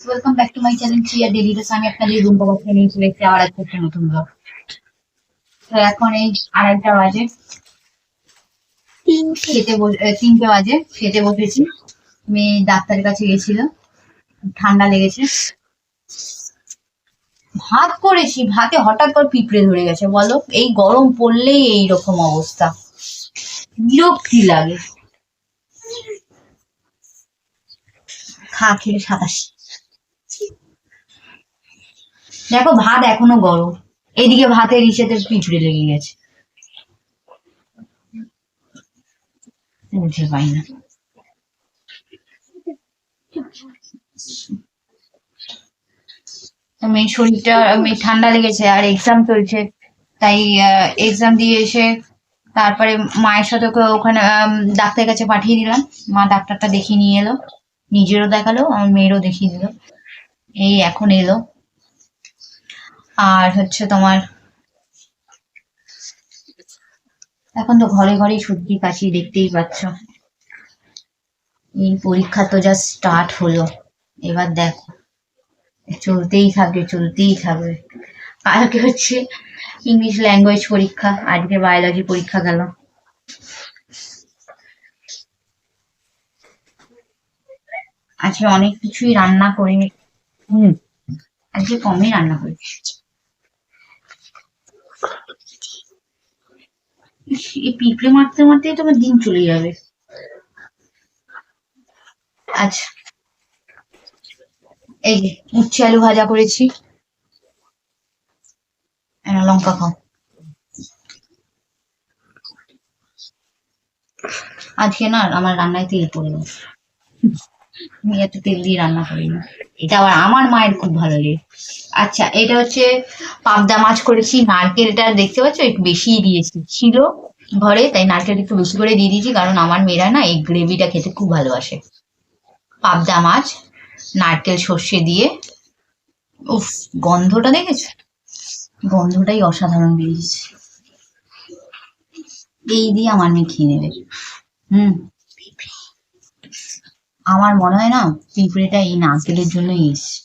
Welcome back to my channel চিয়া daily রোজ। আমি আপনাদের রুম্পা কথা নিয়ে চলে এসেছি আবার একটা নতুন ব্লগ। তো এখন এই 2:30 বাজে, তিনটে বাজে, খেতে বসেছি। মেয়ে ডাক্তারের কাছে গেছিল, ঠান্ডা লেগেছে। ভাত করেছি, ভাতে হঠাৎ করে পিঁপড়ে ধরে গেছে। বলো, এই গরম পড়লেই এইরকম অবস্থা, বিরক্তি লাগে। খেলে 27। দেখো, ভাত এখনো গরম, এদিকে ভাতের ইসেতে পিঁপড়ে লেগে গেছে। বুঝতে পারি না। মেয়ের শরীরটা, মেয়ের ঠান্ডা লেগেছে আর এক্সাম চলছে, তাই এক্সাম দিয়ে এসে তারপরে মায়ের সাথে ওকে ওখানে ডাক্তারের কাছে পাঠিয়ে দিলাম। মা ডাক্তারটা দেখিয়ে নিয়ে এলো, নিজেরও দেখালো, আমার মেয়েরও দেখিয়ে দিল। এই এখন এলো। আর হচ্ছে তোমার, এখন তো ঘরে ঘরেই সর্দি কাশি, দেখতেই পাচ্ছ। এই পরীক্ষা তো জাস্ট স্টার্ট হলো, এবার দেখো চলতেই থাকবে চলতেই থাকবে। কালকে হচ্ছে ইংলিশ ল্যাঙ্গুয়েজ পরীক্ষা, আজকে বায়োলজি পরীক্ষা গেল। আজকে অনেক কিছুই রান্না করিনি। আজকে কমই রান্না করেছি। এই পিঁপড়ে মারতে মারতেই তোমার দিন চলে যাবে। আচ্ছা, এই যে উচ্ছে আলু ভাজা করেছি। লঙ্কা খাও। আজকে না আমার রান্নায় তেল পড়ে গেছে, আমি এত তেল দিয়ে রান্না করি না। এটা আবার আমার মায়ের খুব ভালো লাগে। আচ্ছা, এটা হচ্ছে পাবদা মাছ করেছি। নারকেলটা দেখতে পাচ্ছ একটু বেশিই দিয়েছি, ছিল ঘরে, তাই নারকেল একটু বেশি করে দিয়ে দিয়েছি, কারণ আমার মেয়েরা না এই গ্রেভিটা খেতে খুব ভালোবাসে। পাবদা মাছ নারকেল সর্ষে দিয়ে, উফ, গন্ধটা দেখেছো? গন্ধটাই অসাধারণ বেরিয়েছে। এই দিয়ে আমার মেয়ে খেয়ে নেবে। হুম। আমার মনে হয় না পিঁপড়েটা এই নারকেলের জন্যই এসছে।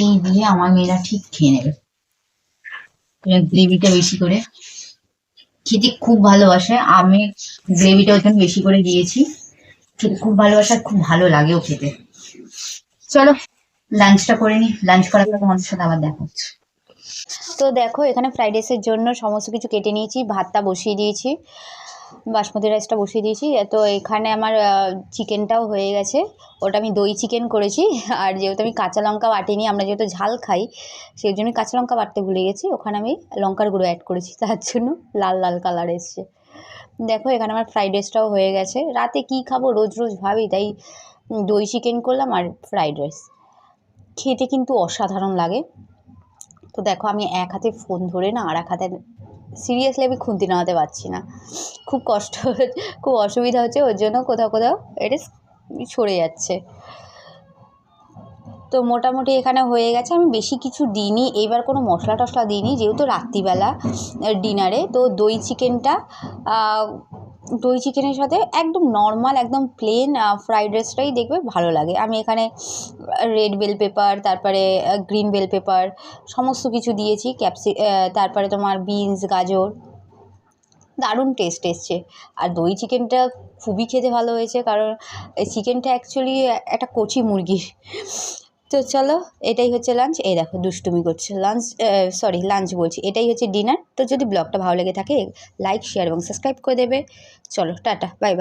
এই দিয়ে আমার মেয়েরা ঠিক খেয়ে নেবে। গ্রেভিটা বেশি করে খেতে খুব ভালোবাসে, আমি গ্রেভিটা ওর জন্য বেশি করে দিয়েছি। খেতে খুব ভালোবাসে আর খুব ভালো লাগেও খেতে। চলো লাঞ্চটা করে নি, লাঞ্চ করার পর তোমাদের সাথে আবার দেখা হচ্ছে। তো দেখো, এখানে ফ্রাইড রাইসের জন্য সমস্ত কিছু কেটে নিয়েছি, ভাতটা বসিয়ে দিয়েছি, বাসমতি রাইসটা বসিয়ে দিয়েছি। তো এখানে আমার চিকেনটাও হয়ে গেছে, ওটা আমি দই চিকেন করেছি। আর যেহেতু আমি কাঁচা লঙ্কা বাটিনি, আমরা যেহেতু ঝাল খাই সেই জন্যই কাঁচা লঙ্কা বাটতে ভুলে গেছি, ওখানে আমি লঙ্কার গুঁড়ো অ্যাড করেছি, তার জন্য লাল লাল কালার এসছে। দেখো, এখানে আমার ফ্রাইড রাইসটাও হয়ে গেছে। রাতে কি খাবো রোজ রোজ ভাবি, তাই দই চিকেন করলাম আর ফ্রাইড রাইস। খেতে কিন্তু অসাধারণ লাগে। তো দেখো, আমি এক হাতে ফোন ধরে না আর এক হাতে সিরিয়াসলি আমি খুন্তি নামাতে পারছি না, খুব কষ্ট, খুব অসুবিধা হচ্ছে, ওর জন্য কোথাও কোথাও এটা সরে যাচ্ছে। তো মোটামুটি এখানে হয়ে গেছে, আমি বেশি কিছু দিইনি এইবার, কোনো মশলা টশলা দিইনি, যেহেতু রাত্রিবেলা ডিনারে। তো দই চিকেনের সাথে একদম নর্মাল, একদম প্লেন ফ্রাইড রাইসটাই দেখবে ভালো লাগে। আমি এখানে রেড বেল পেপার, তারপরে গ্রিন বেল পেপার, সমস্ত কিছু দিয়েছি, তারপরে তোমার বিনস, গাজর, দারুণ টেস্ট এসছে। আর দই চিকেনটা খুবই খেতে ভালো হয়েছে, কারণ এই চিকেনটা অ্যাকচুয়ালি একটা কচি মুরগির। তো চলো, এটাই হচ্ছে লাঞ্চ। এই দেখো দুষ্টুমি করছে, লাঞ্চ বলছি, এটাই হচ্ছে ডিনার। তো যদি ব্লগটা ভালো লেগে থাকে লাইক, শেয়ার এবং সাবস্ক্রাইব করে দেবে। চলো টাটা, বাই বাই।